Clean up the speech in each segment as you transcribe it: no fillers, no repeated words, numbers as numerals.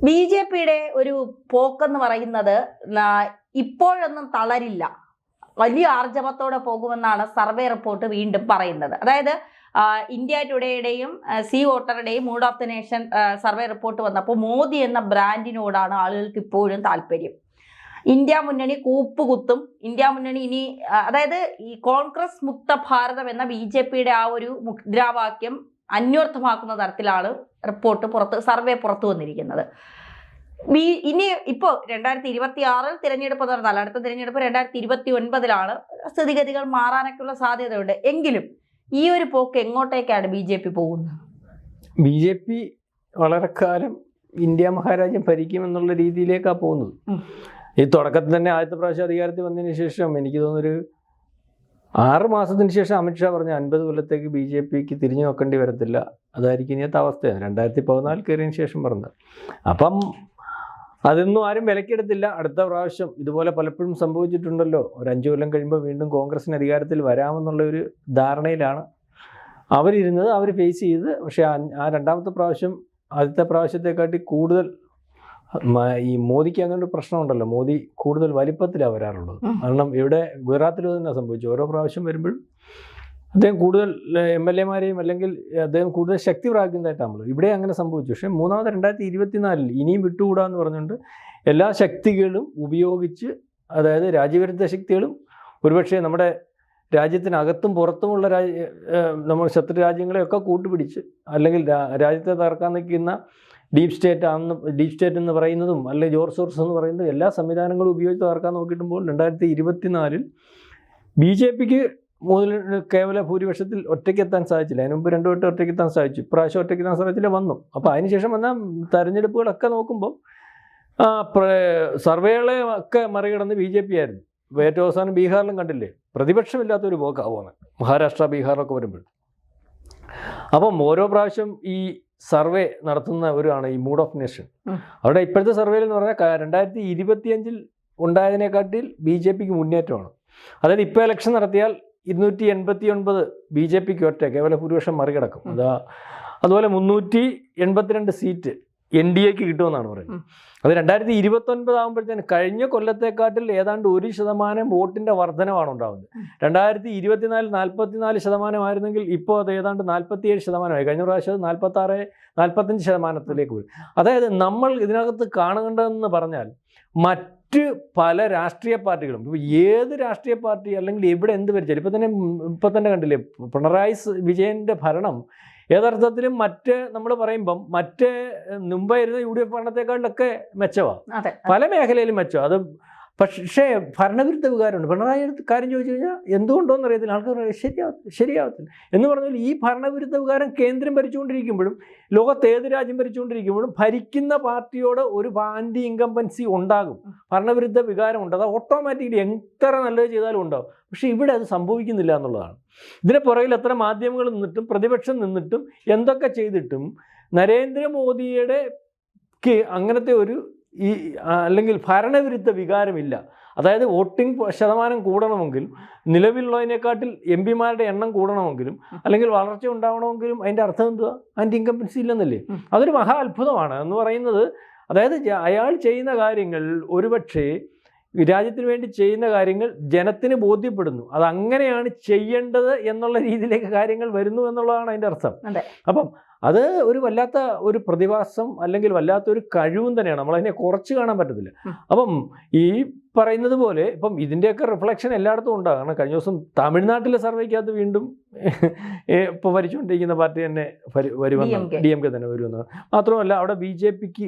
ബി.ജെ.പിയുടെ ഒരു പോക്കെന്ന് പറയുന്നത് ഇപ്പോഴൊന്നും തളരില്ല, വലിയ ആർജവത്തോടെ പോകുമെന്നാണ് സർവേ റിപ്പോർട്ട് വീണ്ടും പറയുന്നത്. അതായത് ഇന്ത്യ ടുഡേയുടെയും സി വോട്ടറുടെയും mood of the nation survey report വന്നപ്പോൾ മോദി എന്ന ബ്രാൻഡിനോടാണ് ആളുകൾക്ക് ഇപ്പോഴും താല്പര്യം. ഇന്ത്യ മുന്നണി കൂപ്പുകുത്തും, ഇന്ത്യ മുന്നണി ഇനി അതായത് ഈ കോൺഗ്രസ് മുക്ത ഭാരതം എന്ന ബി.ജെ.പിയുടെ ആ ഒരു മുദ്രാവാക്യം അന്വർത്ഥമാക്കുന്ന തരത്തിലാണ് സർവേ പുറത്തു വന്നിരിക്കുന്നത്. ഇനി ഇപ്പോൾ 2026 തിരഞ്ഞെടുപ്പ് നടന്നാൽ അടുത്ത തിരഞ്ഞെടുപ്പ് 2029 സ്ഥിതിഗതികൾ മാറാനൊക്കെയുള്ള സാധ്യതയുണ്ട്. എങ്കിലും ഈ ഒരു പോക്ക് എങ്ങോട്ടേക്കാണ് ബി.ജെ.പി പോകുന്നത്? ബി.ജെ.പി വളരെ കാലം ഇന്ത്യ മഹാരാജ്യം ഭരിക്കുമെന്നുള്ള രീതിയിലേക്കാണ് പോകുന്നത്. ഈ തുടക്കത്തിൽ തന്നെ ആദ്യത്തെ പ്രാവശ്യം അധികാരത്തിൽ വന്നതിന് ശേഷം എനിക്ക് തോന്നുന്നൊരു 6 മാസത്തിന് ശേഷം അമിത്ഷാ പറഞ്ഞ 50 കൊല്ലത്തേക്ക് ബി.ജെ.പിക്ക് തിരിഞ്ഞു നോക്കേണ്ടി വരത്തില്ല, അതായിരിക്കും ഇനിയത്തെ അവസ്ഥയാണ്. 2014 കയറിയതിന് ശേഷം പറഞ്ഞത്. അപ്പം അതൊന്നും ആരും വിലക്കെടുത്തില്ല. അടുത്ത പ്രാവശ്യം ഇതുപോലെ പലപ്പോഴും സംഭവിച്ചിട്ടുണ്ടല്ലോ, ഒരു 5 കൊല്ലം കഴിയുമ്പോൾ വീണ്ടും കോൺഗ്രസിന് അധികാരത്തിൽ വരാമെന്നുള്ള ഒരു ധാരണയിലാണ് അവരിരുന്നത്, അവർ ഫേസ് ചെയ്ത്. പക്ഷേ ആ രണ്ടാമത്തെ പ്രാവശ്യം ആദ്യത്തെ പ്രാവശ്യത്തെക്കാട്ടി കൂടുതൽ ഈ മോദിക്ക് അങ്ങനെ ഒരു പ്രശ്നമുണ്ടല്ലോ, മോദി കൂടുതൽ വലിപ്പത്തിലാണ് വരാറുള്ളത്. കാരണം ഇവിടെ ഗുജറാത്തിൽ തന്നെ സംഭവിച്ചു, ഓരോ പ്രാവശ്യം വരുമ്പോഴും അദ്ദേഹം കൂടുതൽ MLA-മാരെയും അല്ലെങ്കിൽ അദ്ദേഹം കൂടുതൽ ശക്തി പ്രാപിക്കുന്നതായിട്ടാണല്ലോ. ഇവിടെ അങ്ങനെ സംഭവിച്ചു. പക്ഷേ മൂന്നാമത് 2024 ഇനിയും വിട്ടുകൂടാന്ന് പറഞ്ഞുകൊണ്ട് എല്ലാ ശക്തികളും ഉപയോഗിച്ച്, അതായത് രാജ്യവിരുദ്ധ ശക്തികളും ഒരുപക്ഷെ നമ്മുടെ രാജ്യത്തിനകത്തും പുറത്തുമുള്ള നമ്മൾ ശത്രു രാജ്യങ്ങളെയൊക്കെ കൂട്ടുപിടിച്ച്, അല്ലെങ്കിൽ രാജ്യത്തെ തകർക്കാൻ നിൽക്കുന്ന ഡീപ് സ്റ്റേറ്റ് എന്ന് പറയുന്നതും അല്ലെങ്കിൽ ജോർജ് സോർസ് എന്ന് പറയുന്നതും എല്ലാ സംവിധാനങ്ങളും ഉപയോഗിച്ച് തകർക്കാൻ നോക്കിയിട്ടുമ്പോൾ 2024 ബി.ജെ.പിക്ക് കേവല ഭൂരിപക്ഷത്തിൽ ഒറ്റയ്ക്കെത്താൻ സാധിച്ചില്ല. അതിന് മുമ്പ് 2 വട്ടം ഒറ്റയ്ക്കെത്താൻ സാധിച്ചു, ഇപ്രാവശ്യം ഒറ്റയ്ക്കെത്താൻ സാധിച്ചില്ല, വന്നു. അപ്പോൾ അതിനുശേഷം വന്ന തെരഞ്ഞെടുപ്പുകളൊക്കെ നോക്കുമ്പോൾ സർവേകളെ ഒക്കെ മറികടന്ന് ബി.ജെ.പി ആയിരുന്നു. ഏറ്റവും അവസാനം ബീഹാറിലും കണ്ടില്ലേ, പ്രതിപക്ഷമില്ലാത്തൊരു പോക്കാവുകയാണ് മഹാരാഷ്ട്ര ബീഹാറിലൊക്കെ വരുമ്പോൾ. അപ്പം ഓരോ പ്രാവശ്യം ഈ സർവേ നടത്തുന്നവരാണ് ഈ മൂഡ് ഓഫ് നേഷൻ. അവിടെ ഇപ്പോഴത്തെ സർവേയിൽ എന്ന് പറഞ്ഞാൽ 2025 ഉണ്ടായതിനെക്കാട്ടിൽ ബി.ജെ.പിക്ക് മുന്നേറ്റമാണ്. അതായത് ഇപ്പോൾ ഇലക്ഷൻ നടത്തിയാൽ 289 ബി.ജെ.പിക്ക് ഒറ്റ കേവല ഭൂരിപക്ഷം മറികടക്കും. അതുപോലെ 382 സീറ്റ് NDAക്ക് കിട്ടുമെന്നാണ് പറയുന്നത്. അത് 2029 ആകുമ്പോഴത്തേന് കഴിഞ്ഞ കൊല്ലത്തെക്കാട്ടിൽ ഏതാണ്ട് 1% വോട്ടിൻ്റെ വർധനമാണ് ഉണ്ടാകുന്നത്. 2024 44% ഇപ്പോൾ അത് ഏതാണ്ട് 47%. കഴിഞ്ഞ പ്രാവശ്യം 45% പോയി. അതായത് നമ്മൾ ഇതിനകത്ത് കാണേണ്ടതെന്ന് പറഞ്ഞാൽ മറ്റ് പല രാഷ്ട്രീയ പാർട്ടികളും, ഇപ്പോൾ ഏത് രാഷ്ട്രീയ പാർട്ടി അല്ലെങ്കിൽ എവിടെ എന്ത് ഭരിച്ചാലും ഇപ്പം തന്നെ കണ്ടില്ലേ, പിണറായി വിജയൻ്റെ ഭരണം യഥാർത്ഥത്തിലും നമ്മൾ പറയുമ്പം മുമ്പായിരുന്ന UDF ഭരണത്തെക്കാളിലൊക്കെ മെച്ചമാണ്, പല മേഖലയിലും മെച്ചമാണ്. അത് പക്ഷേ ഭരണവിരുദ്ധ വികാരമുണ്ട്. പിണറായി കാര്യം ചോദിച്ചു കഴിഞ്ഞാൽ എന്തുകൊണ്ടോന്ന് അറിയത്തില്ല, ആൾക്കാർ ശരിയാവത്തില്ല എന്ന് പറഞ്ഞാൽ ഈ ഭരണവിരുദ്ധ വികാരം കേന്ദ്രം ഭരിച്ചുകൊണ്ടിരിക്കുമ്പോഴും ലോകത്ത് ഏത് രാജ്യം ഭരിച്ചുകൊണ്ടിരിക്കുമ്പോഴും ഭരിക്കുന്ന പാർട്ടിയോട് ഒരു ആൻറ്റി ഇൻകംബൻസി ഉണ്ടാകും, ഭരണവിരുദ്ധ വികാരമുണ്ട്. അത് ഓട്ടോമാറ്റിക്കലി എത്ര നല്ലത് ചെയ്താലും ഉണ്ടാകും. പക്ഷേ ഇവിടെ അത് സംഭവിക്കുന്നില്ല എന്നുള്ളതാണ്. ഇതിന് പുറകിൽ എത്ര മാധ്യമങ്ങൾ നിന്നിട്ടും പ്രതിപക്ഷം നിന്നിട്ടും എന്തൊക്കെ ചെയ്തിട്ടും നരേന്ദ്രമോദിയുടെ അങ്ങനത്തെ ഒരു അല്ലെങ്കിൽ ഭരണവിരുദ്ധ വികാരമില്ല. അതായത് വോട്ടിംഗ് ശതമാനം കൂടണമെങ്കിൽ, നിലവിലുള്ളതിനെക്കാട്ടിൽ MP-മാരുടെ എണ്ണം കൂടണമെങ്കിലും അല്ലെങ്കിൽ വളർച്ച ഉണ്ടാവണമെങ്കിലും അതിൻ്റെ അർത്ഥം എന്തുവാ? ആൻറ്റി ഇൻകംബൻസി ഇല്ലെന്നല്ലേ. അതൊരു മഹാ അത്ഭുതമാണ് എന്ന് പറയുന്നത്. അതായത് അയാൾ ചെയ്യുന്ന കാര്യങ്ങൾ ഒരുപക്ഷെ രാജ്യത്തിന് വേണ്ടി ചെയ്യുന്ന കാര്യങ്ങൾ ജനത്തിന് ബോധ്യപ്പെടുന്നു, അതങ്ങനെയാണ് ചെയ്യേണ്ടത് എന്നുള്ള രീതിയിലേക്ക് കാര്യങ്ങൾ വരുന്നു എന്നുള്ളതാണ് അതിൻ്റെ അർത്ഥം. അപ്പം അത് ഒരു വല്ലാത്ത ഒരു പ്രതിഭാസം അല്ലെങ്കിൽ വല്ലാത്തൊരു കഴിവും തന്നെയാണ്, നമ്മളതിനെ കുറച്ച് കാണാൻ പറ്റത്തില്ല. അപ്പം ഈ പറയുന്നത് പോലെ ഇപ്പം ഇതിൻ്റെയൊക്കെ റിഫ്ലക്ഷൻ എല്ലായിടത്തും ഉണ്ടാകും. കാരണം കഴിഞ്ഞ ദിവസം തമിഴ്നാട്ടിലെ സർവേക്കകത്ത് വീണ്ടും ഇപ്പോൾ ഭരിച്ചുകൊണ്ടിരിക്കുന്ന പാർട്ടി തന്നെ DMK തന്നെ വരുമെന്ന്. മാത്രമല്ല അവിടെ ബി.ജെ.പിക്ക്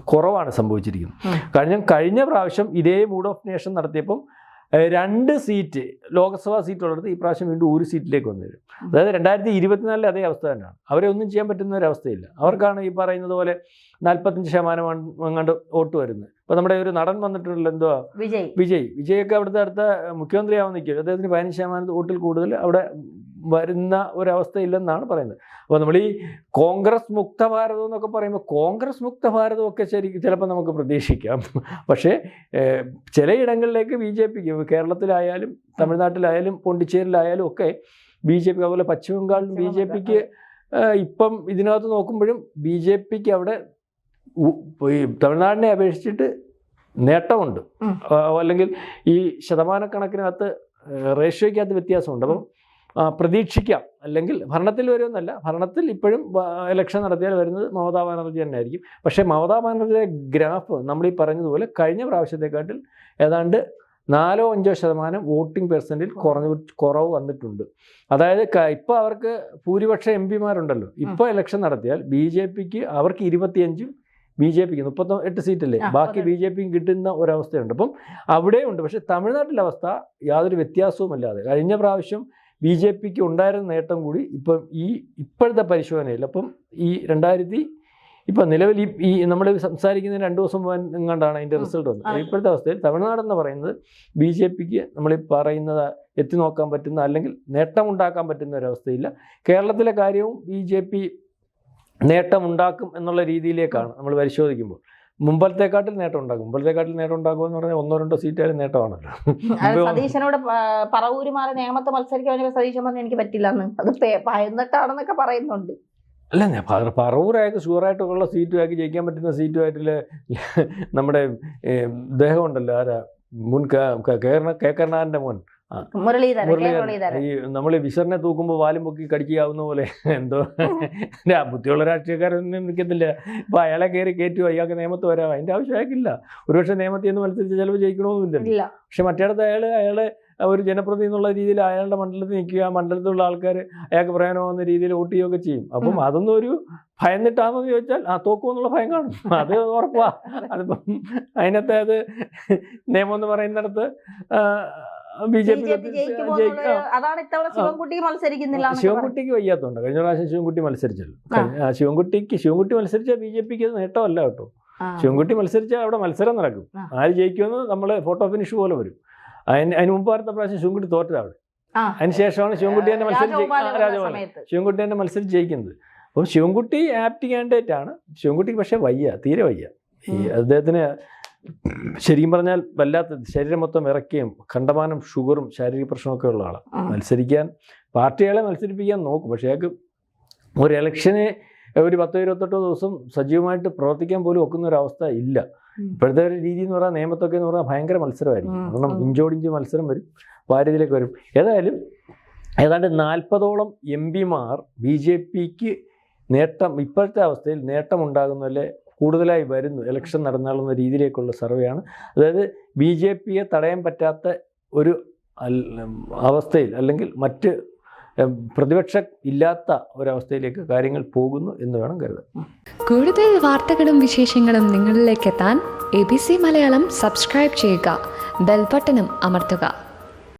കുറവാണ് സംഭവിച്ചിരിക്കുന്നത്. കഴിഞ്ഞ പ്രാവശ്യം ഇതേ മൂഡ് ഓഫ് നേഷൻ നടത്തിയപ്പം 2 സീറ്റ് ലോക്സഭാ സീറ്റുള്ളിടത്ത് ഈ പ്രാവശ്യം വീണ്ടും 1 സീറ്റിലേക്ക് വന്നിരും. അതായത് 2024 അതേ അവസ്ഥ തന്നെയാണ്. അവരെ ഒന്നും ചെയ്യാൻ പറ്റുന്ന ഒരവസ്ഥയില്ല. അവർക്കാണ് ഈ പറയുന്നത് പോലെ 45% അങ്ങാണ്ട് വോട്ട് വരുന്നത്. ഇപ്പോൾ നമ്മുടെ ഒരു നടൻ വന്നിട്ടുണ്ടല്ലോ, എന്തുവാ, വിജയൊക്കെ അവിടുത്തെ അടുത്ത മുഖ്യമന്ത്രിയാവാൻ നിൽക്കും. അദ്ദേഹത്തിന് 15% വോട്ടിൽ കൂടുതൽ അവിടെ വരുന്ന ഒരവസ്ഥയില്ലെന്നാണ് പറയുന്നത്. അപ്പോൾ നമ്മൾ ഈ കോൺഗ്രസ് മുക്ത ഭാരതം എന്നൊക്കെ പറയുമ്പോൾ കോൺഗ്രസ് മുക്ത ഭാരതമൊക്കെ ശരിക്കും ചിലപ്പോൾ നമുക്ക് പ്രതീക്ഷിക്കാം. പക്ഷേ ചിലയിടങ്ങളിലേക്ക് ബി.ജെ.പിക്ക് കേരളത്തിലായാലും തമിഴ്നാട്ടിലായാലും പോണ്ടിച്ചേരിയിലായാലും ഒക്കെ ബി.ജെ.പി, അതുപോലെ പശ്ചിമ ബംഗാളിലും ബി.ജെ.പിക്ക് ഇപ്പം ഇതിനകത്ത് നോക്കുമ്പോഴും ബി.ജെ.പിക്ക് അവിടെ ഈ തമിഴ്നാടിനെ അപേക്ഷിച്ചിട്ട് നേട്ടമുണ്ട്. അല്ലെങ്കിൽ ഈ ശതമാനക്കണക്കിനകത്ത് റേഷ്യോയ്ക്കകത്ത് വ്യത്യാസമുണ്ട്. അപ്പം പ്രതീക്ഷിക്കാം, അല്ലെങ്കിൽ ഭരണത്തിൽ വരുമെന്നല്ല, ഭരണത്തിൽ ഇപ്പോഴും ഇലക്ഷൻ നടത്തിയാൽ വരുന്നത് മമതാ ബാനർജി തന്നെ ആയിരിക്കും. പക്ഷേ മമതാ ബാനർജിയുടെ ഗ്രാഫ് നമ്മൾ ഈ പറഞ്ഞതുപോലെ കഴിഞ്ഞ പ്രാവശ്യത്തെക്കാട്ടിൽ ഏതാണ്ട് 4-5% വോട്ടിംഗ് പെർസെൻറ്റിൽ കുറവ് വന്നിട്ടുണ്ട്. അതായത് ഇപ്പോൾ അവർക്ക് ഭൂരിപക്ഷം MP-മാരുണ്ടല്ലോ, ഇപ്പോൾ ഇലക്ഷൻ നടത്തിയാൽ BJPക്ക് അവർക്ക് 25, BJPക്ക് 38 സീറ്റല്ലേ, ബാക്കി BJPക്ക് കിട്ടുന്ന ഒരവസ്ഥയുണ്ട്. അപ്പം അവിടെയുണ്ട്. പക്ഷേ തമിഴ്നാട്ടിലെ അവസ്ഥ യാതൊരു വ്യത്യാസവുമില്ലാതെ കഴിഞ്ഞ പ്രാവശ്യം BJPക്ക് ഉണ്ടായിരുന്ന നേട്ടം കൂടി ഇപ്പം ഇപ്പോഴത്തെ പരിശോധനയിൽ, അപ്പം ഈ ഇപ്പം നിലവിൽ ഈ നമ്മൾ സംസാരിക്കുന്നതിന് 2 ദിവസം എങ്ങാണ്ടാണ് അതിൻ്റെ റിസൾട്ട് വന്നത്. ഇപ്പോഴത്തെ അവസ്ഥയിൽ തമിഴ്നാടെന്ന് പറയുന്നത് BJPക്ക് നമ്മൾ ഈ പറയുന്നത് എത്തി നോക്കാൻ പറ്റുന്ന, അല്ലെങ്കിൽ നേട്ടമുണ്ടാക്കാൻ പറ്റുന്ന ഒരവസ്ഥയില്ല. കേരളത്തിലെ കാര്യവും BJP നേട്ടമുണ്ടാക്കും എന്നുള്ള രീതിയിലേക്കാണ് നമ്മൾ പരിശോധിക്കുമ്പോൾ. മുമ്പത്തേക്കാട്ടിൽ നേട്ടം ഉണ്ടാക്കും. നേട്ടം ഉണ്ടാക്കുമെന്ന് പറഞ്ഞാൽ 1-2 സീറ്റായാലും നേട്ടമാണല്ലോ. സതീശനോട് പറവൂര് മാറി നേമത്ത് മത്സരിക്കാൻ സതീശൻ പറഞ്ഞു എനിക്ക് പറ്റില്ലെന്ന്, അത് ഭയന്നിട്ടാണെന്നൊക്കെ പറയുന്നുണ്ട്. അല്ല, പറവൂരായൊക്കെ ഷുവറായിട്ടുള്ള സീറ്റുമാക്കി ജയിക്കാൻ പറ്റുന്ന സീറ്റുമായിട്ടില്ല. നമ്മുടെ ഇദ്ദേഹം ഉണ്ടല്ലോ, ആരാ മുൻ കരുണാകരൻ്റെ മോൻ മുരളീധരൻ, ഈ നമ്മൾ വിശറിനെ തൂക്കുമ്പോൾ വാലും പൊക്കി കടിക്കാവുന്ന പോലെ എന്തോ ബുദ്ധിയുള്ള രാഷ്ട്രീയക്കാരൊന്നും നിൽക്കത്തില്ല. അപ്പോൾ അയാളെ കയറ്റുക, അയാൾക്ക് നിയമത്ത് വരാം, അതിൻ്റെ ആവശ്യം അയാൾക്കില്ല. ഒരുപക്ഷെ നിയമത്തിൽ നിന്ന് മത്സരിച്ച് ചിലപ്പോൾ ജയിക്കണമെന്നില്ല. പക്ഷെ മറ്റേടത്ത് അയാളെ ഒരു ജനപ്രതിനിധി എന്നുള്ള രീതിയിൽ അയാളുടെ മണ്ഡലത്തിൽ നിൽക്കുക, ആ മണ്ഡലത്തിലുള്ള ആൾക്കാർ അയാൾക്ക് പ്രയോജനമാകുന്ന രീതിയിൽ വോട്ട് ചെയ്യുകയൊക്കെ ചെയ്യും. അപ്പം അതൊന്നും ഒരു ഭയന്നിട്ടാണെന്ന് ചോദിച്ചാൽ തോക്കുമെന്നുള്ള ഭയം കാണും, അത് ഉറപ്പാ. അതിപ്പം അതിനകത്ത് അത് നിയമം എന്ന് പറയുന്നിടത്ത് ശിവൻകുട്ടിക്ക് വയ്യാത്തതുണ്ട്. കഴിഞ്ഞ പ്രാവശ്യം ശിവൻകുട്ടി മത്സരിച്ചല്ലോ. ശിവൻകുട്ടി മത്സരിച്ചാൽ BJPക്ക് നേട്ടമല്ല കേട്ടോ. ശിവൻകുട്ടി മത്സരിച്ചാൽ അവിടെ മത്സരം നടക്കും. ആര് ജയിക്കുമെന്ന് നമ്മൾ ഫോട്ടോ ഫിനിഷ് പോലെ വരും. അതിന് മുമ്പ് അടുത്ത പ്രാവശ്യം ശിവൻകുട്ടി തോറ്റത് അവിടെ. അതിനുശേഷമാണ് ശിവൻകുട്ടി തന്നെ ശിവൻകുട്ടി തന്നെ മത്സരിച്ച് ജയിക്കുന്നത്. അപ്പം ശിവൻകുട്ടി ആപ്റ്റ് കാൻഡിഡേറ്റ് ആണ്. ശിവൻകുട്ടിക്ക് പക്ഷേ തീരെ വയ്യ. ഈ അദ്ദേഹത്തിന് ശരിക്കും പറഞ്ഞാൽ വല്ലാത്ത ശരീരം മൊത്തം ഇറക്കിയും കണ്ടമാനം ഷുഗറും ശാരീരിക പ്രശ്നമൊക്കെ ഉള്ള ആളാണ്. പാർട്ടികളെ മത്സരിപ്പിക്കാൻ നോക്കും. പക്ഷേ അയാൾക്ക് ഒരു ഇലക്ഷന് ഒരു 10-28 ദിവസം സജീവമായിട്ട് പ്രവർത്തിക്കാൻ പോലും ഒക്കുന്ന ഒരു അവസ്ഥ ഇല്ല. ഇപ്പോഴത്തെ ഒരു രീതി എന്ന് പറഞ്ഞാൽ നിയമത്തൊക്കെ എന്ന് പറഞ്ഞാൽ ഭയങ്കര മത്സരമായിരിക്കും. കാരണം ഇഞ്ചോടിഞ്ച് മത്സരം വരും, വാര്യതിലേക്ക് വരും. ഏതാണ്ട് 40ഓളം MP-മാർ BJPക്ക് ഇപ്പോഴത്തെ അവസ്ഥയിൽ നേട്ടമുണ്ടാകുന്നതിലെ കൂടുതലായി വരുന്നു ഇലക്ഷൻ നടന്നാളുന്ന രീതിയിലേക്കുള്ള സർവേയാണ്. അതായത് BJPയെ തടയാൻ പറ്റാത്ത ഒരു അവസ്ഥയിൽ, അല്ലെങ്കിൽ മറ്റ് പ്രതിപക്ഷം ഇല്ലാത്ത ഒരവസ്ഥയിലേക്ക് കാര്യങ്ങൾ പോകുന്നു എന്ന് വേണം കരുതാൻ. കൂടുതൽ വാർത്തകളും വിശേഷങ്ങളും നിങ്ങളിലേക്ക് എത്താൻ ABC മലയാളം സബ്സ്ക്രൈബ് ചെയ്യുക, ബെൽ ബട്ടണും അമർത്തുക.